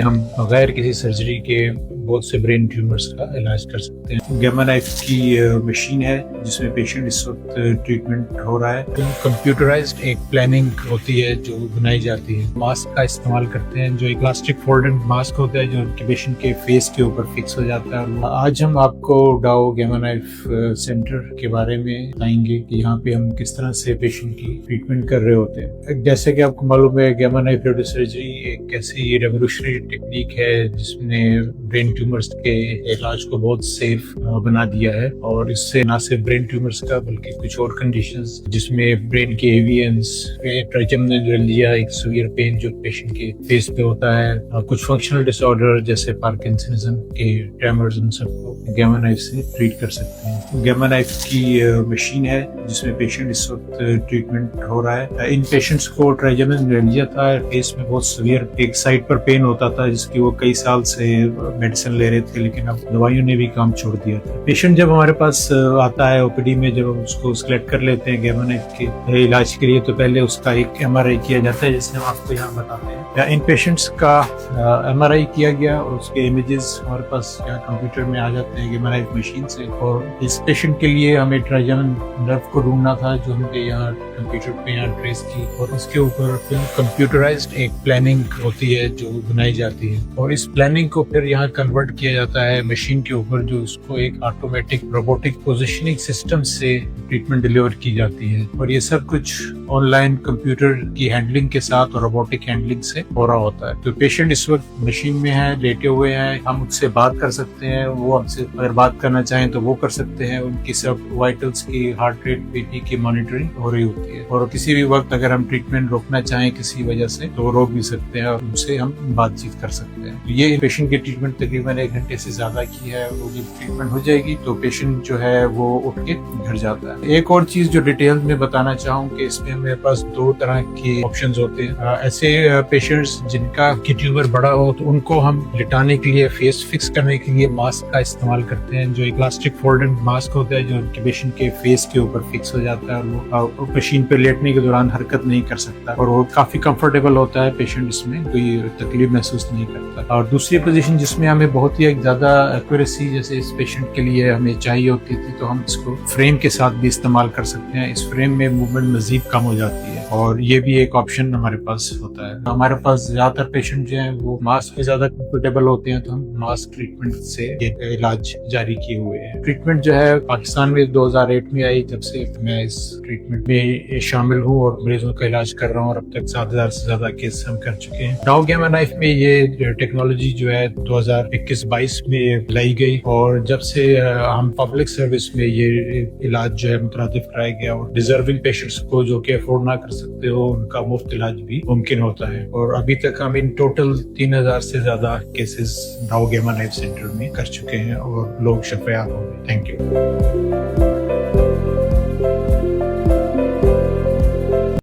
ہم بغیر کسی سرجری کے بہت سے برین ٹیومرز کا علاج کر سکتے ہیں۔ گیما نائف کی مشین ہے جس میں پیشنٹ اس وقت ٹریٹمنٹ ہو رہا ہے۔ کمپیوٹرائزڈ ایک پلاننگ ہوتی ہے جو بنائی جاتی ہے۔ ماسک کا استعمال کرتے ہیں جو ایک پلاسٹک فولڈنگ ماسک ہوتا ہے جو پیشنٹ کے فیس کے اوپر فکس ہو جاتا ہے۔ آج ہم آپ کو ڈاؤ گیما نائف سینٹر کے بارے میں بتائیں گے کہ یہاں پہ ہم کس طرح سے پیشنٹ کی ٹریٹمنٹ کر رہے ہوتے ہیں۔ جیسے کہ آپ کو معلوم ہے گیما نائف ریڈیو سرجری ایک ایسی ریولیوشنری ٹیکنیک ہے جس نے برین ٹیومرز کے علاج کو بہت سیف بنا دیا ہے، اور اس سے نہ صرف برین ٹیومرز کا بلکہ کچھ اور کنڈیشنز جس میں برین کے ایوینس، ٹرائجمنولیا ایک سیویئر پین جو پیشنٹ کے فیس پہ ہوتا ہے، کچھ فنکشنل ڈس آرڈر جیسے پارکنسنزم کے ٹریمرز، ان سب کو گیما نائف سے ٹریٹ کر سکتے ہیں۔ گیما نائف کی مشین ہے جس میں پیشنٹ اس وقت ٹریٹمنٹ ہو رہا ہے۔ ان پیشنٹس کو ٹرائجمنولیا تھا، فیس میں بہت سیویئر ایک سائڈ پر پین ہوتا تھا جس کی وہ کئی سال سے میڈیسن لے رہے تھے، لیکن اب دوائیوں نے بھی کام چھوڑ دیا تھا۔ پیشنٹ جب ہمارے پاس آتا ہے او پی ڈی میں، جب ہم اس کو سلیکٹ کر لیتے ہیں گیما نائف کے علاج کے لیے، تو پہلے اس کا ایک ایم آر آئی کیا جاتا ہے جسے ہم آپ کو یہاں بتاتے ہیں۔ ان پیشنٹس کا ایم آر آئی کیا گیا اور اس کے امیجز ہمارے پاس کمپیوٹر میں آ جاتے ہیں گیما نائف مشین سے، اور اس پیشنٹ کے لیے ہمیں ٹرائجمن نرو کو ڈھونڈنا تھا جو ہم نے یہاں کمپیوٹر پہ یہاں ٹریس کی، اور اس کے اوپر کمپیوٹرائزڈ ایک پلاننگ ہوتی ہے جو بنائی جاتی ہے، اور اس پلاننگ کو پھر یہاں کنورٹ کیا جاتا ہے مشین کے اوپر، جو اس کو ایک آٹومیٹک روبوٹک پوزیشننگ سسٹم سے ٹریٹمنٹ ڈیلیور کی جاتی ہے، اور یہ سب کچھ آن لائن کمپیوٹر کی ہینڈلنگ کے ساتھ اور روبوٹک ہینڈلنگ سے ہو رہا ہوتا ہے۔ تو پیشنٹ اس وقت مشین میں ہے، لیٹے ہوئے ہیں، ہم ان سے بات کر سکتے ہیں، وہ ہم سے اگر بات کرنا چاہیں تو وہ کر سکتے ہیں۔ ان کی سب وائٹلز کی، ہارٹ ریٹ، بی پی کی مانیٹرنگ ہو رہی ہوتی ہے، اور کسی بھی وقت اگر ہم ٹریٹمنٹ روکنا چاہیں کسی وجہ سے تو وہ روک بھی سکتے ہیں، اور ان سے ہم بات چیت کر سکتے ہیں۔ یہ پیشنٹ کی ٹریٹمنٹ تقریباً 1 گھنٹے سے زیادہ کی ہے۔ وہ جب ٹریٹمنٹ ہو جائے گی تو پیشنٹ جو ہے وہ اٹھ کے گھر جاتا ہے۔ ایک اور چیز جو ڈیٹیل میں بتانا چاہوں کہ اس میں ہمارے پاس 2 طرح کے آپشنز ہوتے ہیں۔ ایسے پیشنٹس جن کا ٹیومر بڑا ہو تو ان کو ہم لٹانے کے لیے، فیس فکس کرنے کے لیے ماسک کا استعمال کرتے ہیں، جو ایک پلاسٹک فولڈنگ ماسک ہوتا ہے جو پیشنٹ کے فیس کے اوپر فکس ہو جاتا ہے، اور وہ مشین پہ لیٹنے کے دوران حرکت نہیں کر سکتا، اور وہ کافی کمفرٹیبل ہوتا ہے، پیشنٹ اس میں کوئی تکلیف محسوس نہیں کرتا۔ اور دوسری پوزیشن جس میں ہمیں بہت ہی زیادہ ایکوریسی جیسے اس پیشنٹ کے لیے ہمیں چاہیے ہوتی تھی، تو ہم اس کو فریم کے ساتھ بھی استعمال کر سکتے ہیں۔ اس فریم میں موومنٹ مزید کم ہو جاتی ہے، اور یہ بھی ایک آپشن ہمارے پاس ہوتا ہے۔ ہمارے پاس زیادہ تر پیشنٹ جو ہیں وہ ماسک میں زیادہ کمفرٹیبل ہوتے ہیں، تو ہم ماسک ٹریٹمنٹ سے یہ علاج جاری کیے ہوئے ہیں۔ ٹریٹمنٹ جو ہے پاکستان میں 2008 میں آئی، جب سے میں اس ٹریٹمنٹ میں شامل ہوں اور مریضوں کا علاج کر رہا ہوں، اور اب تک 7,000 سے زیادہ کیس ہم کر چکے ہیں۔ ڈاؤ گیما نائف میں یہ ٹیکنالوجی جو ہے 2021-22 میں لائی گئی، اور جب سے ہم پبلک سروس میں یہ علاج جو ہے مترادف کرایا گیا، اور ڈیزرونگ پیشنٹس کو جو کہ افورڈ نہ کر سکتے ہو ان کا مفت علاج بھی ممکن ہوتا ہے، اور ابھی تک ہم ان ٹوٹل 3,000 سے زیادہ کیسز ڈاؤ گیما نائف سینٹر میں کر چکے ہیں، اور لوگ شفایاب ہو گئے۔ Thank you.